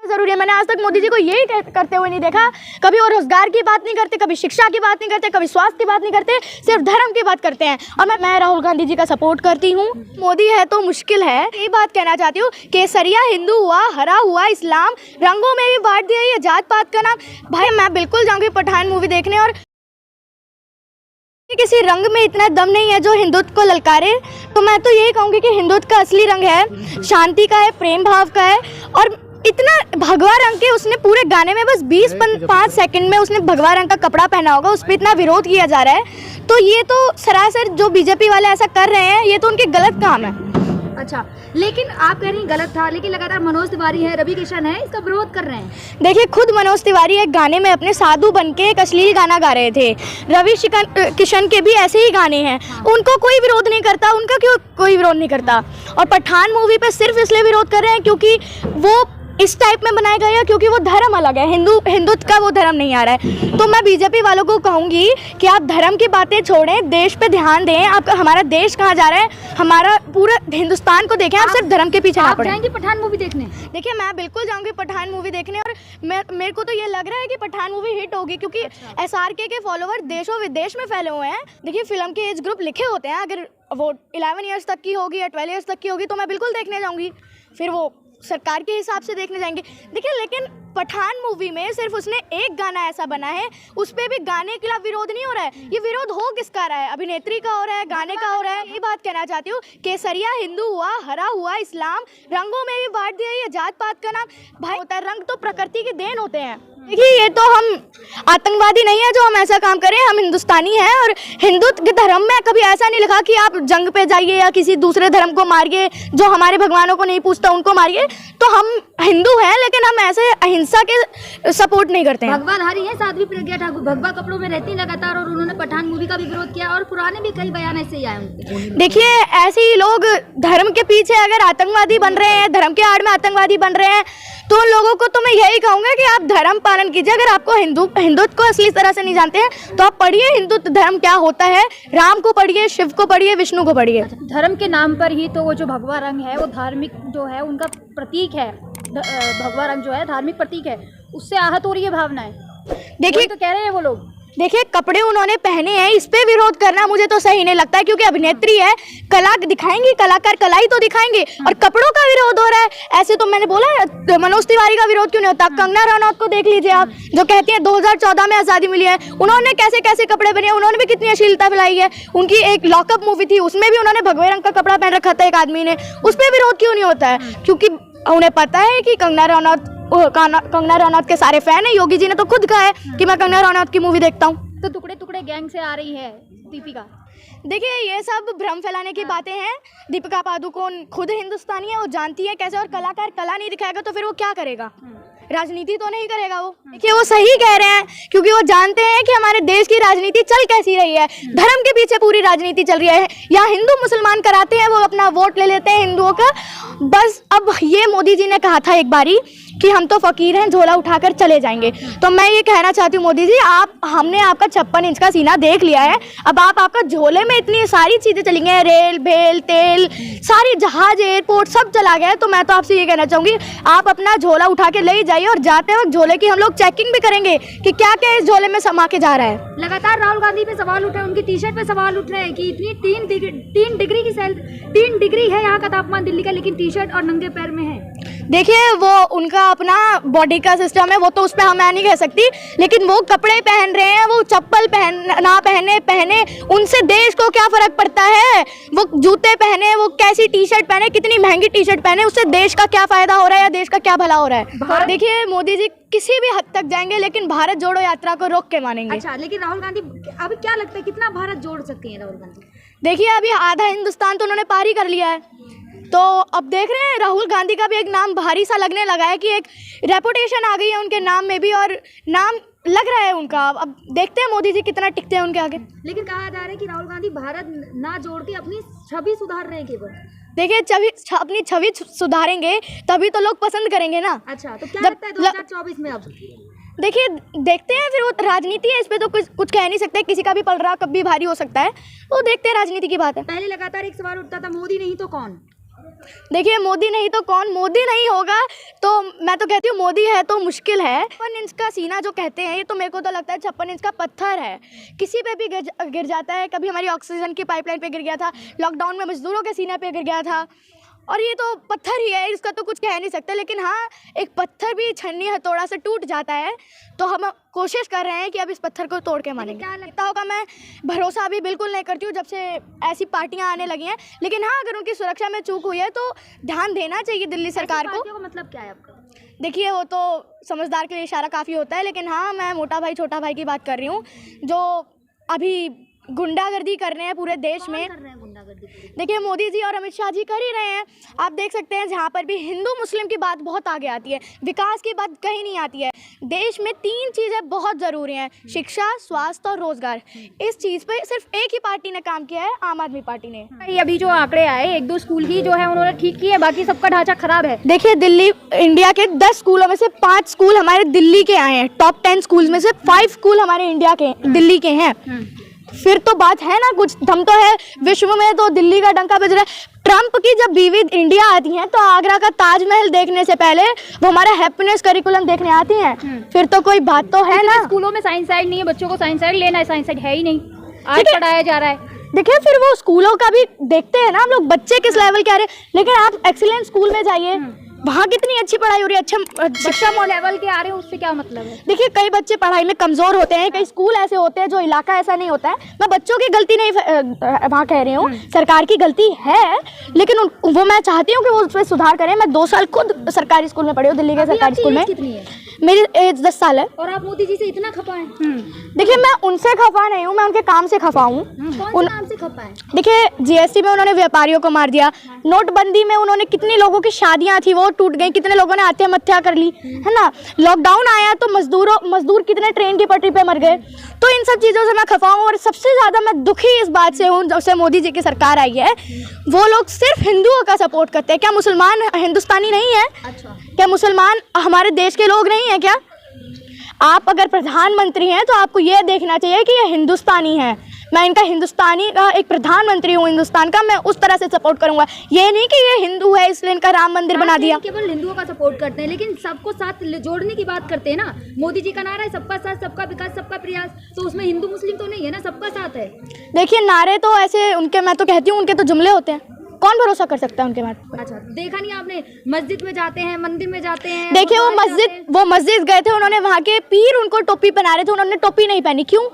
जरूरी है। मैंने आज तक मोदी जी को यही करते हुए नहीं देखा। कभी वो रोजगार की बात नहीं करते, कभी शिक्षा की बात नहीं करते, कभी स्वास्थ्य की बात नहीं करते, सिर्फ धर्म की बात करते हैं। और मैं राहुल गांधी जी का सपोर्ट करती हूँ। मोदी है तो मुश्किल है। ये बात कहना चाहती हूँ, केसरिया हिंदू हुआ, हरा हुआ इस्लाम, रंगों में भी बांट दिया ये जात पात का नाम। भाई मैं बिल्कुल जाऊँगी पठान मूवी देखने, और किसी रंग में इतना दम नहीं है जो हिंदुत्व को ललकारे। तो मैं तो यही कहूँगी कि हिंदुत्व का असली रंग है शांति का है, प्रेम भाव का है। और इतना भगवा रंग के उसने पूरे गाने में बस 20-5 सेकंड में उसने भगवा रंग का कपड़ा पहना होगा, उस पर इतना विरोध किया जा रहा है। तो ये तो सरासर जो बीजेपी वाले ऐसा कर रहे हैं, ये तो उनके गलत काम है। अच्छा, लेकिन आप कह रही गलत था, लेकिन लगातार मनोज तिवारी है, रवि किशन है, इसका विरोध कर रहे हैं। देखिए, खुद मनोज तिवारी एक गाने में अपने साधु बन के एक अश्लील गाना गा रहे थे। रवि किशन के भी ऐसे ही गाने हैं। उनको कोई विरोध नहीं करता, उनका क्यों कोई विरोध नहीं करता। और पठान मूवी पे सिर्फ इसलिए विरोध कर रहे हैं क्योंकि वो इस टाइप में बनाया गया है, क्योंकि वो धर्म अलग है, हिंदुत्व का वो धर्म नहीं आ रहा है। तो मैं बीजेपी वालों को कहूँगी कि आप धर्म की बातें छोड़ें, देश पे ध्यान दें। आप हमारा देश कहाँ जा रहा है, हमारा पूरा हिंदुस्तान को देखें। आप सिर्फ धर्म के पीछे ना पड़ें। जाएंगे पठान मूवी देखने? देखिए, मैं बिल्कुल जाऊँगी पठान मूवी देखने, और मेरे को तो ये लग रहा है कि पठान मूवी हिट होगी, क्योंकि SRK के फॉलोवर देशों विदेश में फैले हुए हैं। देखिए, फिल्म के एज ग्रुप लिखे होते हैं, अगर वो 11 ईयर्स तक की होगी या 12 ईयर्स तक की होगी तो मैं बिल्कुल देखने जाऊँगी। फिर वो सरकार के हिसाब से देखने जाएंगे। देखिए, लेकिन पठान मूवी में सिर्फ उसने एक गाना ऐसा बना है, उस पर भी गाने के खिलाफ विरोध नहीं हो रहा है। ये विरोध हो किसका रहा है? अभिनेत्री का हो रहा है, गाने का हो रहा है। ये बात कहना चाहती हूँ, केसरिया हिंदू हुआ, हरा हुआ इस्लाम, रंगों में भी बांट दिया ये जात पात का नाम। भाई होता है, रंग तो प्रकृति के देन होते हैं। देखिए, ये तो हम आतंकवादी नहीं है जो हम ऐसा काम करें। हम हिंदुस्तानी हैं, और हिंदुत्व के धर्म में कभी ऐसा नहीं लिखा कि आप जंग पे जाइए या किसी दूसरे धर्म को मारिए, जो हमारे भगवानों को नहीं पूछता उनको मारिए। तो हम हिंदू हैं, लेकिन हम ऐसे अहिंसा के सपोर्ट नहीं करते हैं। भगवाधारी है साध्वी प्रज्ञा ठाकुर, भगवा कपड़ों में रहती लगातार, और उन्होंने पठान मूवी का भी विरोध किया, और पुराने भी कई बयान ऐसे ही आए उनके। देखिए, ऐसे ही लोग धर्म के पीछे अगर आतंकवादी बन रहे हैं, धर्म के आड़ में आतंकवादी बन रहे हैं, तो उन लोगों को तो मैं यही कहूँगा कि आप धर्म पालन कीजिए। अगर आपको हिंदुत्व को असली तरह से नहीं जानते हैं तो आप पढ़िए हिंदुत्व धर्म क्या होता है। राम को पढ़िए, शिव को पढ़िए, विष्णु को पढ़िए। धर्म के नाम पर ही तो वो जो भगवा रंग है वो धार्मिक जो है उनका प्रतीक है। भगवा रंग जो है धार्मिक प्रतीक है, उससे आहत हो रही है भावनाएं। देखिए, तो कह रहे हैं वो लोग। देखिए, कपड़े उन्होंने पहने हैं, इस पे विरोध करना मुझे तो सही नहीं लगता है, क्योंकि अभिनेत्री है, कला दिखाएंगी, कलाकार कला ही तो दिखाएंगे। और कपड़ों का विरोध हो रहा है। ऐसे तो मैंने बोला मनोज तिवारी का विरोध क्यों नहीं होता? कंगना रनौत को देख लीजिए आप, जो कहती हैं 2014 में आज़ादी मिली है, उन्होंने कैसे कैसे कपड़े पहने, उन्होंने भी कितनी अश्लीलता फैलाई है। उनकी एक लॉकअप मूवी थी, उसमें भी उन्होंने भगवे रंग का कपड़ा पहन रखा था एक आदमी ने, उस पर विरोध क्यों नहीं होता है? क्योंकि उन्हें पता है कि कंगना रनौत के सारे फैन है। योगी जी ने तो खुद कहा है कि मैं कंगना रनौत की मूवी देखता हूँ। तो टुकड़े टुकड़े गैंग से आ रही है दीपिका। देखिए, ये सब भ्रम फैलाने की बातें हैं। दीपिका पादुकोण खुद हिंदुस्तानी है, वो जानती है कैसे। और कलाकार कला नहीं दिखाएगा तो फिर वो क्या करेगा? राजनीति तो नहीं करेगा वो। देखिए, वो सही कह रहे हैं, क्योंकि वो जानते हैं कि हमारे देश की राजनीति चल कैसी रही है। धर्म के पीछे पूरी राजनीति चल रही है। या हिंदू मुसलमान कराते हैं, वो अपना वोट ले लेते हैं हिंदुओं का। बस अब ये मोदी जी ने कहा था एक बारी कि हम तो फकीर हैं, झोला उठाकर चले जाएंगे। तो मैं ये कहना चाहती हूँ मोदी जी, हमने आपका 56 इंच का सीना देख लिया है। अब आपका झोले में इतनी सारी चीज़ें चली गई हैं, रेल, भेल, तेल, सारी जहाज, एयरपोर्ट सब चला गया है। तो मैं तो आपसे ये कहना चाहूँगी, आप अपना झोला उठा के ले ही जाइए, और जाते वक्त झोले की हम लोग चेकिंग भी करेंगे कि क्या क्या इस झोले में समा के जा रहा है। लगातार राहुल गांधी पे सवाल उठ रहे हैं, उनकी टी-शर्ट पे सवाल उठ रहे हैं कि इतनी 3 डिग्री है यहाँ का तापमान दिल्ली का, लेकिन टी-शर्ट और नंगे पैर में है। देखिए, वो उनका अपना बॉडी का सिस्टम है, वो तो उस पर मैं नहीं कह सकती, लेकिन वो कपड़े पहन रहे हैं, वो चप्पल ना पहने उनसे देश को क्या फर्क पड़ता है? वो जूते पहने, वो कैसी टी-शर्ट पहने, कितनी महंगी टी-शर्ट पहने, उससे देश का क्या फायदा हो रहा है या देश का क्या भला हो रहा है? देखिए, मोदी जी किसी भी हद तक जाएंगे, लेकिन भारत जोड़ो यात्रा को रोक के मानेंगे। अच्छा, लेकिन राहुल गांधी अभी क्या लगता है कितना भारत जोड़ सकते हैं राहुल गांधी? देखिए, अभी आधा हिंदुस्तान तो उन्होंने पार ही कर लिया है। तो अब देख रहे हैं, राहुल गांधी का भी एक नाम भारी सा लगने लगा है, कि एक रेपुटेशन आ गई है उनके नाम में भी, और नाम लग रहा है उनका। अब देखते हैं मोदी जी कितना टिकते हैं उनके आगे। लेकिन कहा जा रहा है कि राहुल गांधी भारत ना जोड़ के अपनी छवि सुधार रहे हैं केवल। देखिए, अपनी छवि सुधारेंगे तभी तो लोग पसंद करेंगे ना। अच्छा, तो क्या लगता है 2024 में? अब देखिए, देखते हैं, फिर वो राजनीति है, इस पे तो कुछ कह नहीं सकते। किसी का भी पल रहा कभी भारी हो सकता है, वो देखते हैं, राजनीति की बात है। पहले लगातार एक सवाल उठता था, मोदी नहीं तो कौन? देखिए मोदी नहीं तो कौन, मोदी नहीं होगा तो मैं तो कहती हूँ मोदी है तो मुश्किल है। 56 इंच का सीना जो कहते हैं ये तो मेरे को तो लगता है 56 इंच का पत्थर है, किसी पे भी गिर जाता है। कभी हमारी ऑक्सीजन की पाइपलाइन पे गिर गया था, लॉकडाउन में मजदूरों के सीने पे गिर गया था, और ये तो पत्थर ही है, इसका तो कुछ कह नहीं सकते। लेकिन हाँ, एक पत्थर भी छन्नी हथौड़ा से टूट जाता है, तो हम कोशिश कर रहे हैं कि अब इस पत्थर को तोड़ के मानेंगे। क्या लगता होगा, मैं भरोसा अभी बिल्कुल नहीं करती हूँ जब से ऐसी पार्टियां आने लगी हैं। लेकिन हाँ, अगर उनकी सुरक्षा में चूक हुई है तो ध्यान देना चाहिए दिल्ली सरकार को। मतलब क्या है आपका? देखिए वो तो समझदार के लिए इशारा काफ़ी होता है, लेकिन हाँ, मैं मोटा भाई छोटा भाई की बात कर रही हूँ जो अभी गुंडागर्दी कर रहे हैं पूरे देश में। कर रहे हैं गुंडागर्दी? देखिए मोदी जी और अमित शाह जी कर ही रहे हैं। आप देख सकते हैं जहाँ पर भी हिंदू मुस्लिम की बात बहुत आगे आती है, विकास की बात कहीं नहीं आती है। देश में 3 चीज़ें बहुत ज़रूरी हैं, शिक्षा, स्वास्थ्य और रोजगार। इस चीज़ पे सिर्फ एक ही पार्टी ने काम किया है, आम आदमी पार्टी ने। ये अभी जो आंकड़े आए 1-2 स्कूल ही जो है उन्होंने ठीक किए, बाकी सबका ढांचा खराब है। देखिए दिल्ली इंडिया के 10 स्कूलों में से 5 स्कूल हमारे दिल्ली के आए हैं। टॉप 10 स्कूल में से 5 स्कूल हमारे इंडिया के दिल्ली के हैं। फिर तो बात है ना, कुछ दम तो है। विश्व में तो दिल्ली का डंका बज रहा है। ट्रम्प की जब बीवी इंडिया आती हैं तो आगरा का ताजमहल देखने से पहले वो हमारा हैप्पीनेस करिकुलम देखने आती हैं। फिर तो कोई बात तो है ना। स्कूलों में साइंस साइड नहीं है, बच्चों को साइंस साइड लेना है, साइंस साइड है ही नहीं, आज पढ़ाया जा रहा है। देखिए फिर वो स्कूलों का भी देखते हैं ना हम लोग, बच्चे किस लेवल के आ रहे हैं। लेकिन आप एक्सीलेंट स्कूल में जाइए, वहाँ कितनी अच्छी पढ़ाई हो रही है, अच्छा शिक्षा लेवल के आ रहे हैं, उससे क्या मतलब है? देखिए कई बच्चे पढ़ाई में कमज़ोर होते हैं, कई स्कूल ऐसे होते हैं जो इलाका ऐसा नहीं होता है। मैं बच्चों की गलती नहीं वहाँ कह रही हूँ, सरकार की गलती है, लेकिन वो मैं चाहती हूँ कि वो उस पर सुधार करें। मैं 2 साल खुद सरकारी स्कूल में पढ़ी हूँ, दिल्ली के सरकारी स्कूल में। कितनी है? मेरी एज 10 साल है। और आप मोदी जी से इतना खफा हैं? देखिए मैं उनसे खफा नहीं हूँ, मैं उनके काम से खफा हूँ। कौन से काम से खफा है? देखिए जीएसटी में उन्होंने व्यापारियों को मार दिया, नोटबंदी में उन्होंने कितनी लोगों की शादियां थी वो टूट गई, कितने लोगों ने आत्महत्या कर ली, है ना। लॉकडाउन आया तो मजदूर कितने ट्रेन की पटरी पे मर गए। तो इन सब चीज़ों से मैं खफा हूँ। और सबसे ज़्यादा मैं दुखी इस बात से हूँ जब से मोदी जी की सरकार आई है, वो लोग सिर्फ हिंदुओं का सपोर्ट करते हैं। क्या मुसलमान हिंदुस्तानी नहीं है? अच्छा, क्या मुसलमान हमारे देश के लोग नहीं हैं क्या? आप अगर प्रधानमंत्री हैं तो आपको ये देखना चाहिए कि ये हिंदुस्तानी है। मैं इनका हिंदुस्तानी का एक प्रधानमंत्री हूँ हिंदुस्तान का, मैं उस तरह से सपोर्ट करूंगा। ये नहीं कि ये हिंदू है इसलिए इनका राम मंदिर बना दिया। केवल हिंदुओं का सपोर्ट करते हैं, लेकिन सबको साथ जोड़ने की बात करते हैं ना। मोदी जी का नारा है सबका साथ, सबका विकास, सबका प्रयास, तो उसमें हिंदू मुस्लिम तो नहीं है ना, सबका साथ है। देखिए नारे तो ऐसे उनके, मैं तो कहती हूँ उनके तो जुमले होते हैं, कौन भरोसा कर सकता है उनके बात पर। अच्छा, देखा नहीं आपने, मस्जिद में जाते हैं, मंदिर में जाते हैं। देखिए वो मस्जिद गए थे, उन्होंने वहाँ के पीर उनको टोपी पहना रहे थे, उन्होंने टोपी नहीं पहनी, क्यों?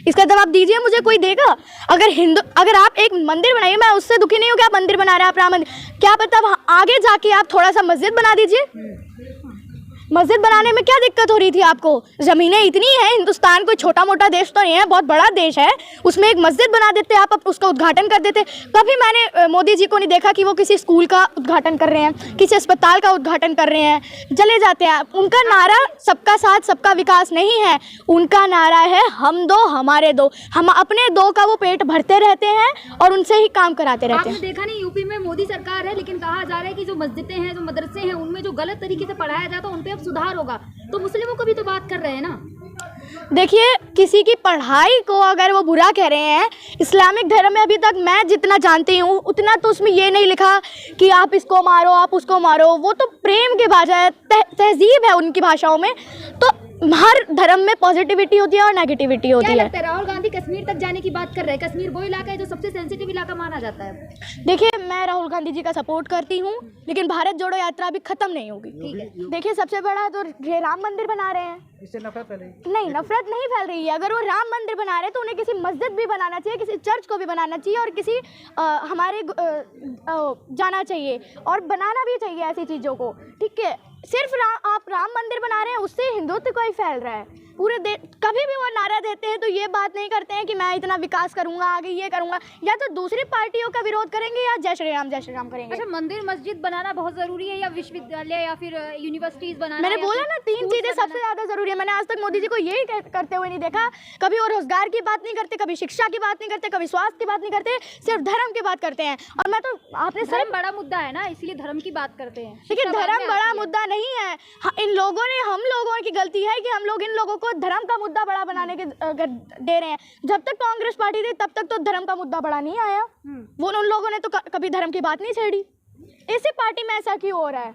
इसका जवाब दीजिए मुझे, कोई देगा? अगर आप एक मंदिर बनाइए, मैं उससे दुखी नहीं हूँ कि आप मंदिर बना रहे हैं, आप राम मंदिर, क्या पता आगे जाके आप थोड़ा सा मस्जिद बना दीजिए। मस्जिद बनाने में क्या दिक्कत हो रही थी आपको? ज़मीनें इतनी हैं, हिंदुस्तान कोई छोटा मोटा देश तो नहीं है, बहुत बड़ा देश है, उसमें एक मस्जिद बना देते, आप उसका उद्घाटन कर देते। कभी मैंने मोदी जी को नहीं देखा कि वो किसी स्कूल का उद्घाटन कर रहे हैं, किसी अस्पताल का उद्घाटन कर रहे हैं, चले जाते हैं। उनका नारा सबका साथ सबका विकास नहीं है, उनका नारा है हम दो हमारे दो। हम अपने दो का वो पेट भरते रहते हैं और उनसे ही काम कराते रहते हैं। आपने देखा नहीं, यूपी में मोदी सरकार है, लेकिन कहा जा रहा है कि जो मस्जिदें हैं, जो मदरसे हैं, उनमें जो गलत तरीके से पढ़ाया जाता है उन पे सुधार होगा। तो मुस्लिमों को भी तो बात कर रहे हैं ना। देखिए किसी की पढ़ाई को अगर वो बुरा कह रहे हैं, इस्लामिक धर्म में अभी तक मैं जितना जानती हूँ उतना तो उसमें ये नहीं लिखा कि आप इसको मारो आप उसको मारो। वो तो प्रेम की भाषा है, तहजीब है उनकी भाषाओं में। तो हर धर्म में पॉजिटिविटी होती है और नेगेटिविटी होती है। लगता है राहुल गांधी कश्मीर तक जाने की बात कर रहे हैं? कश्मीर वो इलाका है जो सबसे सेंसिटिव इलाका माना जाता है। देखिए मैं राहुल गांधी जी का सपोर्ट करती हूँ, लेकिन भारत जोड़ो यात्रा अभी खत्म नहीं होगी। ठीक है, देखिए सबसे बड़ा तो ये राम मंदिर बना रहे हैं, इससे नफरत फैल रही है? नहीं नफरत नहीं फैल रही है। अगर वो राम मंदिर बना रहे हैं तो उन्हें किसी मस्जिद भी बनाना चाहिए, किसी चर्च को भी बनाना चाहिए और किसी हमारे जाना चाहिए और बनाना भी चाहिए ऐसी चीज़ों को। ठीक है, सिर्फ आप राम मंदिर बना रहे हैं उससे हिंदुत्व को ही फैल रहा है पूरे देश। कभी भी वो नारा देते हैं तो ये बात नहीं करते हैं कि मैं इतना विकास करूंगा, आगे ये करूंगा, या तो दूसरी पार्टियों का विरोध करेंगे या जय श्री राम करेंगे। अच्छा, मंदिर मस्जिद बनाना बहुत जरूरी है या विश्वविद्यालय या फिर यूनिवर्सिटीज बनाना? मैंने बोला ना 3 चीजें सबसे ज्यादा जरूरी है। मैंने आज तक मोदी जी को यही करते हुए नहीं देखा। कभी वो रोजगार की बात नहीं करते, कभी शिक्षा की बात नहीं करते, कभी स्वास्थ्य की बात नहीं करते, सिर्फ धर्म की बात करते हैं। और मैं तो आपने धर्म बड़ा मुद्दा है ना, इसलिए धर्म की बात करते हैं। देखिए धर्म बड़ा मुद्दा नहीं है, इन लोगों ने, हम लोगों की गलती है कि हम लोग इन लोगों को धर्म का मुद्दा बड़ा बनाने के दे रहे हैं। जब तक कांग्रेस पार्टी थी तब तक तो धर्म का मुद्दा बड़ा नहीं आया। वो उन लोगों ने तो कभी धर्म की बात नहीं छेड़ी। इसी पार्टी में ऐसा क्यों हो रहा है?